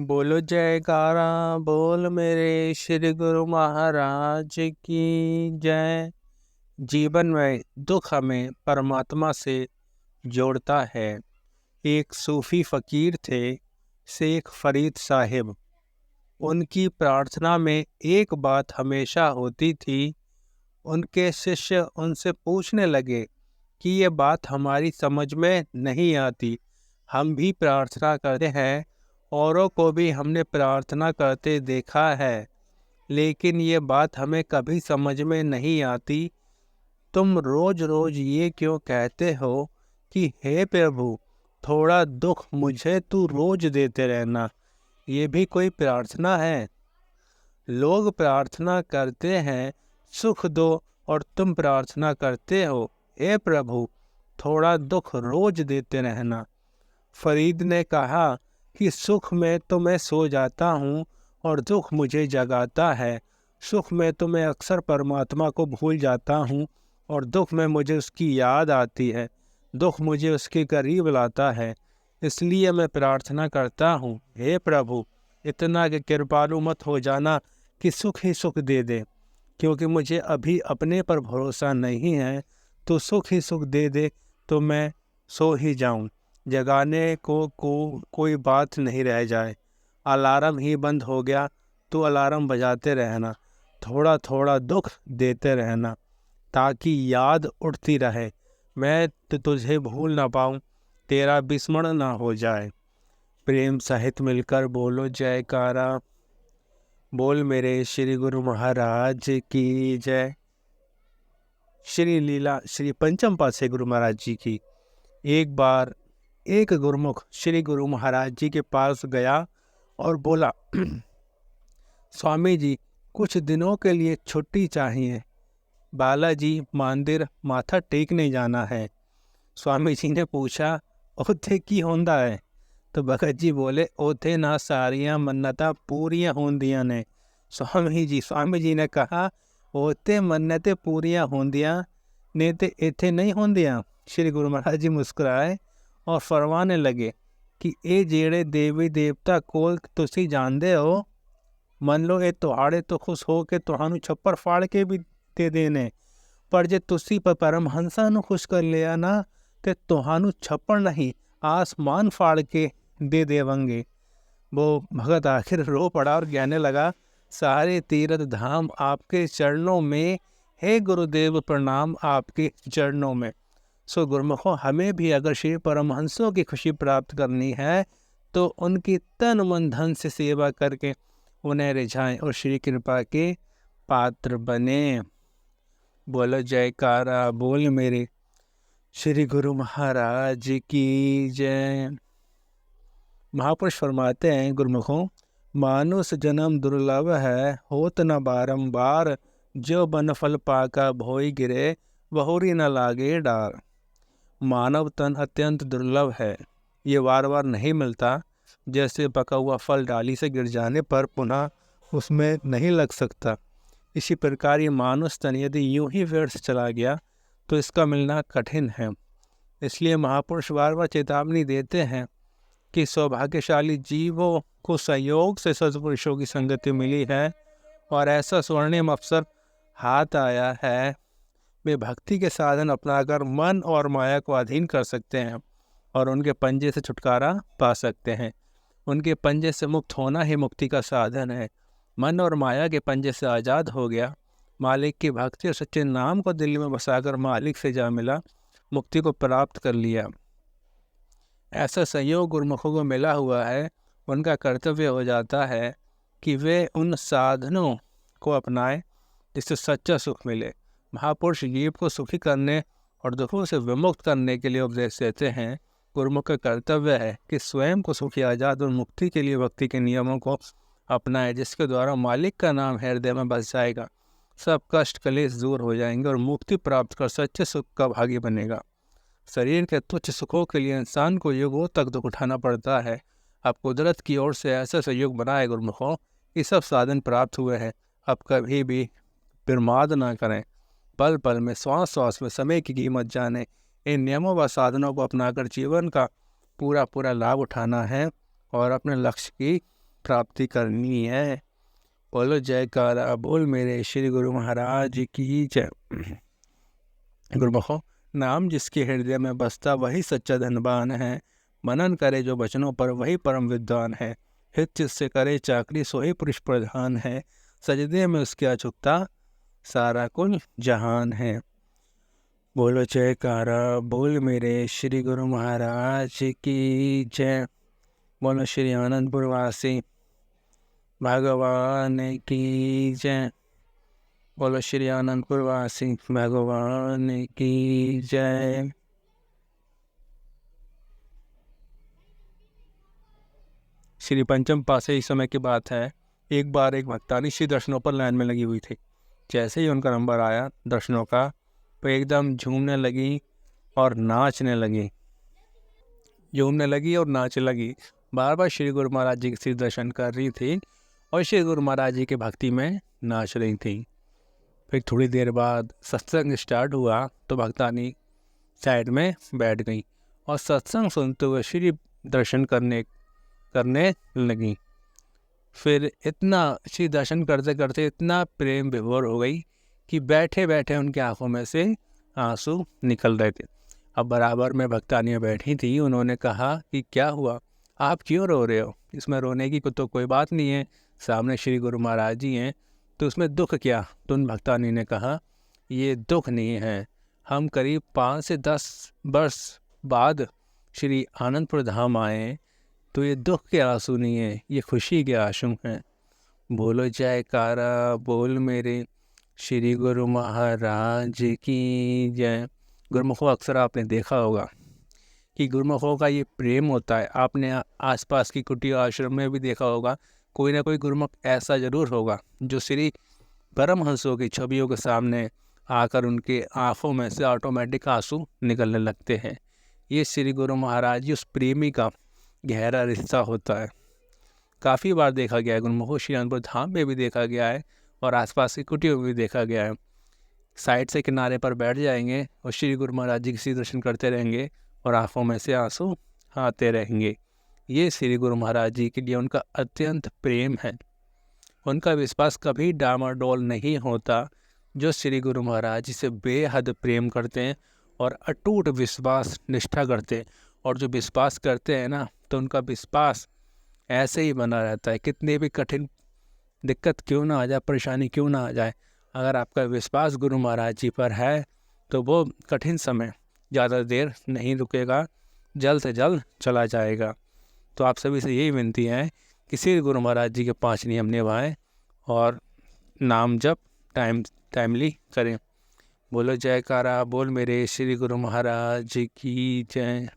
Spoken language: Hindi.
बोलो जयकारा बोल मेरे श्री गुरु महाराज की जय। जीवन में दुख हमें परमात्मा से जोड़ता है। एक सूफी फकीर थे, शेख फरीद साहिब। उनकी प्रार्थना में एक बात हमेशा होती थी। उनके शिष्य उनसे पूछने लगे कि ये बात हमारी समझ में नहीं आती। हम भी प्रार्थना करते हैं, औरों को भी हमने प्रार्थना करते देखा है, लेकिन ये बात हमें कभी समझ में नहीं आती। तुम रोज रोज ये क्यों कहते हो कि हे प्रभु, थोड़ा दुख मुझे तू रोज देते रहना? ये भी कोई प्रार्थना है? लोग प्रार्थना करते हैं सुख दो, और तुम प्रार्थना करते हो हे प्रभु, थोड़ा दुख रोज देते रहना। फरीद ने कहा कि सुख में तो मैं सो जाता हूँ और दुख मुझे जगाता है। सुख में तो मैं अक्सर परमात्मा को भूल जाता हूँ और दुख में मुझे उसकी याद आती है। दुख मुझे उसके करीब लाता है, इसलिए मैं प्रार्थना करता हूँ हे प्रभु, इतना कि कृपालु मत हो जाना कि सुख ही सुख दे दे, क्योंकि मुझे अभी अपने पर भरोसा नहीं है। तो सुख ही सुख दे दे तो मैं सो ही जाऊं, जगाने को कोई बात नहीं रह जाए। अलार्म ही बंद हो गया तो अलार्म बजाते रहना, थोड़ा थोड़ा दुख देते रहना, ताकि याद उठती रहे। मैं तो तुझे भूल ना पाऊं, तेरा विस्मरण ना हो जाए। प्रेम सहित मिलकर बोलो जयकारा बोल मेरे श्री गुरु महाराज की जय। श्री लीला श्री पंचम पातशाही गुरु महाराज जी की। एक बार एक गुरुमुख श्री गुरु महाराज जी के पास गया और बोला, स्वामी जी, कुछ दिनों के लिए छुट्टी चाहिए। बालाजी मंदिर माथा टेकने जाना है। स्वामी जी ने पूछा, ओथे की होंदा है? तो भगत जी बोले, ओथे ना सारियां मन्नतां पूरियां होंदियां ने। स्वामी जी ने कहा, ओते मन्नतें पूरियां होंदियां ने ते इथे नहीं होंदियां। श्री गुरु महाराज जी मुस्कुराए और फरमाने लगे कि ये जेड़े देवी देवता कोल तुसी जानते हो, मन लो ये तुहाड़े तो खुश हो के तुहानू छप्पर फाड़ के भी दे देने, पर जे तुसी पर परमहंसा नू खुश कर लिया ना, ते तुहानू छप्पर नहीं आसमान फाड़ के दे देवंगे। वो भगत आखिर रो पड़ा और कहने लगा, सारे तीर्थ धाम आपके चरणों में, हे गुरुदेव प्रणाम आपके चरणों में। सो गुरुमुखों, हमें भी अगर श्री परमहंसों की खुशी प्राप्त करनी है तो उनकी तन मन धन से सेवा करके उन्हें रिझाएं और श्री कृपा के पात्र बने। बोलो जयकारा बोल मेरे श्री गुरु महाराज की जय। महापुरुष फरमाते हैं गुरुमुखों, मानुष जन्म दुर्लभ है, होत न बारंबार, जो बन फल पाका भोई गिरे, बहुरी न लागे डार। मानव तन अत्यंत दुर्लभ है, ये बार बार नहीं मिलता। जैसे पका हुआ फल डाली से गिर जाने पर पुनः उसमें नहीं लग सकता, इसी प्रकार ये मानुष तन यदि यूं ही व्यर्थ चला गया तो इसका मिलना कठिन है। इसलिए महापुरुष बार बार चेतावनी देते हैं कि सौभाग्यशाली जीवों को संयोग से सत्पुरुषों की संगति मिली है और ऐसा स्वर्णिम अवसर हाथ आया है। वे भक्ति के साधन अपनाकर मन और माया को अधीन कर सकते हैं और उनके पंजे से छुटकारा पा सकते हैं। उनके पंजे से मुक्त होना ही मुक्ति का साधन है। मन और माया के पंजे से आज़ाद हो गया, मालिक की भक्ति और सच्चे नाम को दिल में बसाकर मालिक से जा मिला, मुक्ति को प्राप्त कर लिया। ऐसा संयोग गुरुमुखों को मिला हुआ है। उनका कर्तव्य हो जाता है कि वे उन साधनों को अपनाएं जिससे सच्चा सुख मिले। महापुरुष जीव को सुखी करने और दुखों से विमुक्त करने के लिए उपदेश देते हैं। गुरुमुख का कर्तव्य है कि स्वयं को सुखी, आज़ाद और मुक्ति के लिए भक्ति के नियमों को अपनाएं, जिसके द्वारा मालिक का नाम हृदय में बस जाएगा, सब कष्ट कलेश दूर हो जाएंगे और मुक्ति प्राप्त कर सच्चे सुख का भागी बनेगा। शरीर के तुच्छ सुखों के लिए इंसान को युगों तक दुख उठाना पड़ता है। अब कुदरत की ओर से ऐसा संयोग बना है गुरुमुखों, ये सब साधन प्राप्त हुए हैं। अब कभी भी प्रमाद ना करें, पल पल में, श्वास श्वास में समय की कीमत जाने। इन नियमों व साधनों को अपनाकर जीवन का पूरा लाभ उठाना है और अपने लक्ष्य की प्राप्ति करनी है। बोलो जयकारा बोल मेरे श्री गुरु महाराज की जय। गुरुमुखो, नाम जिसके हृदय में बसता वही सच्चा धनवान है। मनन करे जो वचनों पर वही परम विद्वान है। हित जिससे करे चाकरी सोही पुरुष प्रधान है। सजदे में उसके अचुकता सारा कुल जहान है। बोलो जयकारा बोल मेरे श्री गुरु महाराज की जय। बोलो श्री आनंदपुर वासी भगवान की जय। बोलो श्री आनंदपुर वासी भगवान की जय। श्री पंचम पासे इस समय की बात है। एक बार एक भक्तानी श्री दर्शनों पर लाइन में लगी हुई थी। जैसे ही उनका नंबर आया दर्शनों का, तो एकदम झूमने लगी और नाचने लगी। बार बार श्री गुरु महाराज जी के श्री दर्शन कर रही थी और श्री गुरु महाराज जी के भक्ति में नाच रही थी। फिर थोड़ी देर बाद सत्संग स्टार्ट हुआ तो भक्तानी साइड में बैठ गई और सत्संग सुनते हुए श्री दर्शन करने लगी। फिर इतना श्री दर्शन करते करते इतना प्रेम विभोर हो गई कि बैठे बैठे उनकी आंखों में से आंसू निकल रहे थे। अब बराबर में भक्तानियाँ बैठी थी। उन्होंने कहा कि क्या हुआ, आप क्यों रो रहे हो? इसमें रोने की तो कोई बात नहीं है, सामने श्री गुरु महाराज जी हैं, तो उसमें दुख क्या? तो उन भक्तानी ने कहा, ये दुख नहीं है, हम करीब 5 से 10 वर्ष बाद श्री आनंदपुर धाम आए, तो ये दुख के आंसू नहीं है, ये खुशी के आंसू हैं। बोलो जयकारा बोल मेरे श्री गुरु महाराज की जय। गुरुमुखों, अक्सर आपने देखा होगा कि गुरुमुखों का ये प्रेम होता है। आपने आसपास की कुटिया आश्रम में भी देखा होगा, कोई ना कोई गुरुमुख ऐसा ज़रूर होगा जो श्री परमहंसों की छवियों के सामने आकर उनके आँखों में से ऑटोमेटिक आंसू निकलने लगते हैं। ये श्री गुरु महाराज जी उस प्रेमी का गहरा रिश्ता होता है। काफ़ी बार देखा गया है, गुरुमुखों श्री आनंदपुर धाम में भी देखा गया है और आसपास की कुटियों में भी देखा गया है। साइड से किनारे पर बैठ जाएंगे और श्री गुरु महाराज जी के दर्शन करते रहेंगे और आंखों में से आंसू आते रहेंगे। ये श्री गुरु महाराज जी के लिए उनका अत्यंत प्रेम है। उनका विश्वास कभी डामाडोल नहीं होता। जो श्री गुरु महाराज जी से बेहद प्रेम करते हैं और अटूट विश्वास निष्ठा करते हैं, और जो विश्वास करते हैं ना, तो उनका विश्वास ऐसे ही बना रहता है। कितने भी कठिन दिक्कत क्यों ना आ जाए, परेशानी क्यों ना आ जाए, अगर आपका विश्वास गुरु महाराज जी पर है तो वो कठिन समय ज़्यादा देर नहीं रुकेगा, जल्द से जल्द चला जाएगा। तो आप सभी से यही विनती है कि श्री गुरु महाराज जी के 5 नियम निभाएं और नाम जप टाइमली करें। बोलो जयकारा बोल मेरे श्री गुरु महाराज जी की जय।